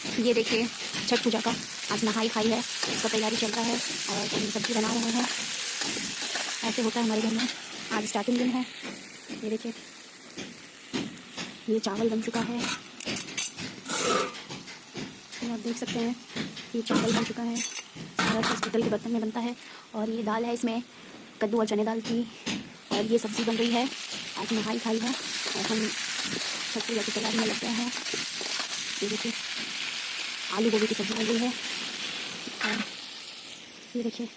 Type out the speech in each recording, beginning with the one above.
ये देखिए छठ पूजा का आज नहाई खाई है, उसका तैयारी चल रहा है और सब्जी बना रहे हैं। ऐसे होता है हमारे घर में। आज स्टार्टिंग दिन है। ये देखिए ये चावल बन चुका है, ये आप देख सकते हैं। ये चावल बन चुका है, सारा चीज़ पीतल के बर्तन में बनता है। और ये दाल है, इसमें कद्दू और चने दाल की। और ये सब्ज़ी बन रही है, आज नहाई खाई है और हम छठ पूजा की तैयारी में लग गए हैं। ये देखिए आलू गोभी की सब्ज़ी बन रही है। और ये देखिए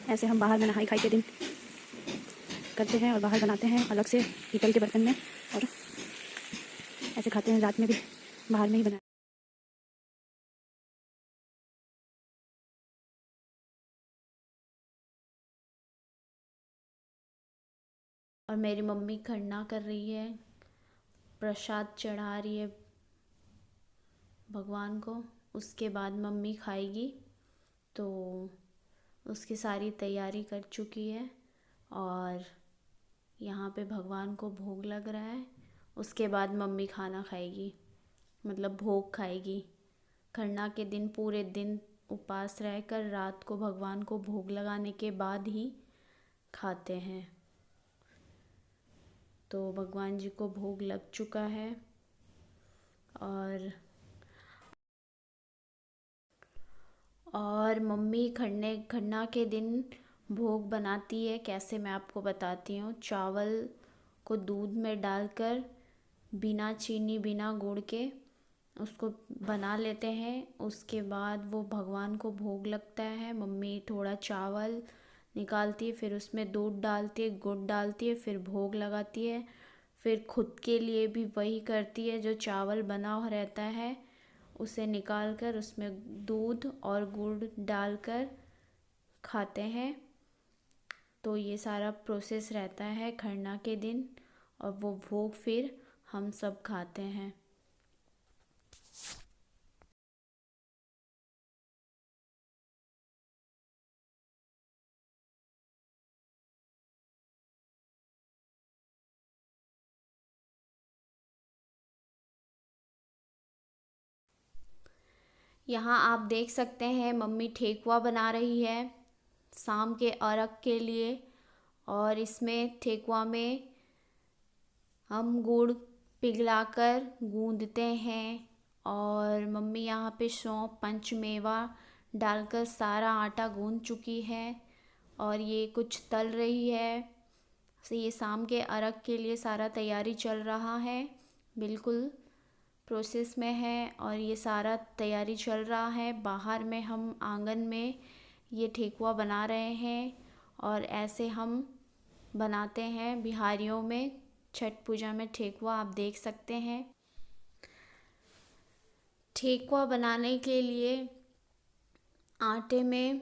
ऐसे हम बाहर में नहाई खाई के दिन करते हैं और बाहर बनाते हैं अलग से पीतल के बर्तन में, और ऐसे खाते हैं। रात में भी बाहर में ही बना। और मेरी मम्मी खरना कर रही है, प्रसाद चढ़ा रही है भगवान को। उसके बाद मम्मी खाएगी, तो उसकी सारी तैयारी कर चुकी है। और यहाँ पे भगवान को भोग लग रहा है। उसके बाद मम्मी खाना खाएगी, मतलब भोग खाएगी। खरना के दिन पूरे दिन उपवास रहकर रात को भगवान को भोग लगाने के बाद ही खाते हैं। तो भगवान जी को भोग लग चुका है। और मम्मी खरना के दिन भोग बनाती है कैसे, मैं आपको बताती हूँ। चावल को दूध में डालकर बिना चीनी बिना गुड़ के उसको बना लेते हैं। उसके बाद वो भगवान को भोग लगता है। मम्मी थोड़ा चावल निकालती है, फिर उसमें दूध डालती है, गुड़ डालती है, फिर भोग लगाती है। फिर खुद के लिए भी वही करती है, जो चावल बना हुआ रहता है उसे निकाल कर उसमें दूध और गुड़ डालकर खाते हैं। तो ये सारा प्रोसेस रहता है खरना के दिन, और वो भोग फिर हम सब खाते हैं। यहाँ आप देख सकते हैं मम्मी ठेकुआ बना रही है शाम के अर्घ के लिए। और इसमें ठेकुआ में हम गुड़ पिघलाकर गूंदते हैं। और मम्मी यहाँ पे सौंफ पंचमेवा डालकर सारा आटा गूंद चुकी है और ये कुछ तल रही है। तो ये शाम के अर्घ के लिए सारा तैयारी चल रहा है, बिल्कुल प्रोसेस में है। और ये सारा तैयारी चल रहा है। बाहर में हम आंगन में ये ठेकुआ बना रहे हैं। और ऐसे हम बनाते हैं बिहारियों में छठ पूजा में ठेकुआ, आप देख सकते हैं। ठेकुआ बनाने के लिए आटे में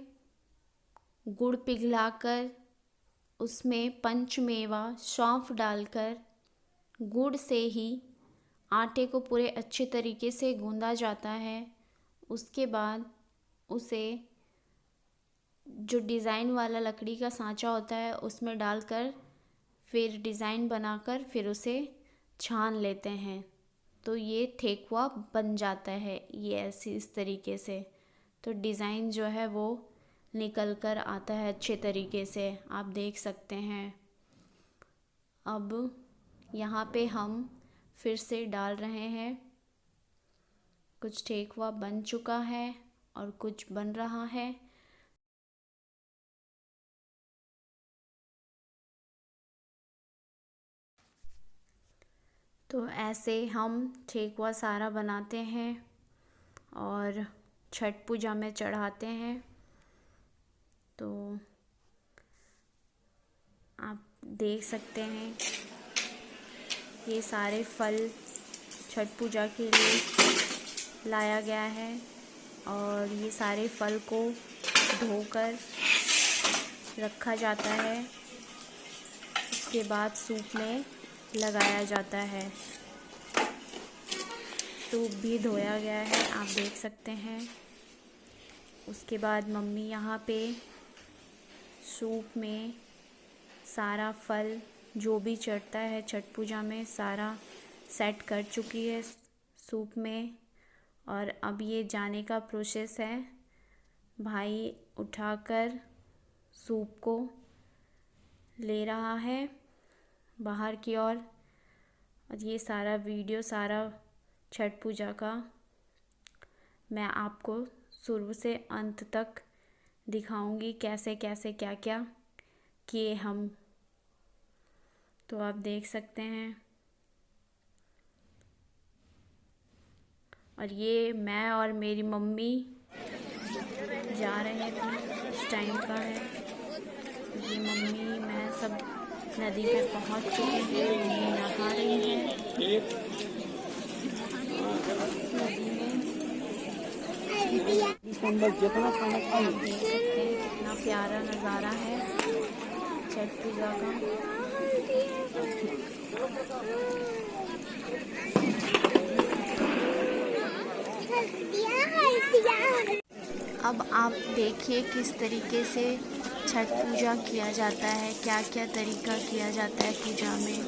गुड़ पिघलाकर उसमें पंचमेवा सौंफ डालकर गुड़ से ही आटे को पूरे अच्छे तरीके से गूंदा जाता है। उसके बाद उसे जो डिज़ाइन वाला लकड़ी का सांचा होता है उसमें डालकर फिर डिज़ाइन बनाकर फिर उसे छान लेते हैं। तो ये ठेकुआ बन जाता है, ये ऐसे इस तरीके से। तो डिज़ाइन जो है वो निकल कर आता है अच्छे तरीके से, आप देख सकते हैं। अब यहाँ पे हम फिर से डाल रहे हैं। कुछ ठेकुआ बन चुका है और कुछ बन रहा है। तो ऐसे हम ठेकुआ सारा बनाते हैं और छठ पूजा में चढ़ाते हैं। तो आप देख सकते हैं ये सारे फल छठ पूजा के लिए लाया गया है। और ये सारे फल को धोकर रखा जाता है, उसके बाद सूप में लगाया जाता है। सूप भी धोया गया है, आप देख सकते हैं। उसके बाद मम्मी यहाँ पे सूप में सारा फल जो भी चढ़ता है छठ पूजा में सारा सेट कर चुकी है। सूप में। और अब ये जाने का प्रोसेस है। भाई उठाकर सूप को ले रहा है बाहर की ओर। और ये सारा वीडियो, सारा छठ पूजा का मैं आपको शुरू से अंत तक दिखाऊंगी, कैसे कैसे क्या क्या किए हम। तो आप देख सकते हैं। और ये मैं और मेरी मम्मी जा रहे थे, इस टाइम का है। ये मम्मी मैं सब नदी पे पहुंच चुके हैं, मम्मी नहा रही है नदी में। आप देख सकते हैं कितना प्यारा नज़ारा है छठ पूजा का। अब आप देखिए किस तरीके से छठ पूजा किया जाता है, क्या क्या तरीका किया जाता है पूजा में।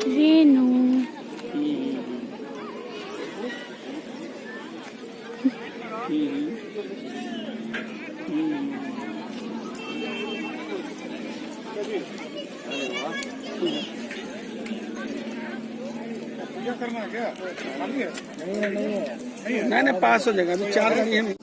रेनू नहीं पास हो जाएगा। अभी 4 गाड़ी है।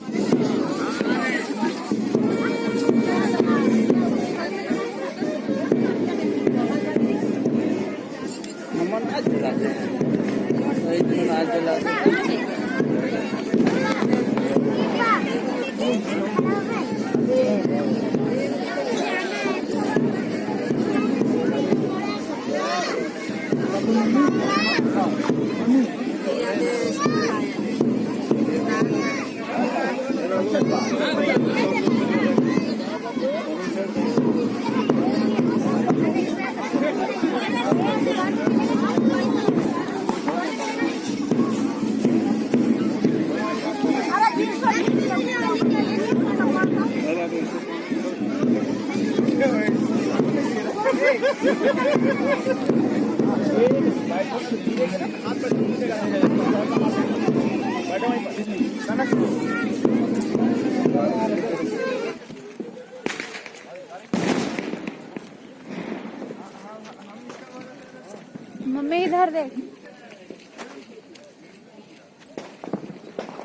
मम्मी इधर देख।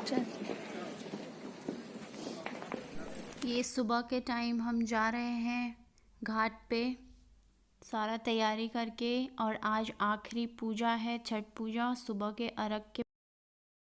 चल। ये सुबह के टाइम हम जा रहे हैं घाट पे सारा तैयारी करके। और आज आखिरी पूजा है, छठ पूजा। सुबह के अर्घ के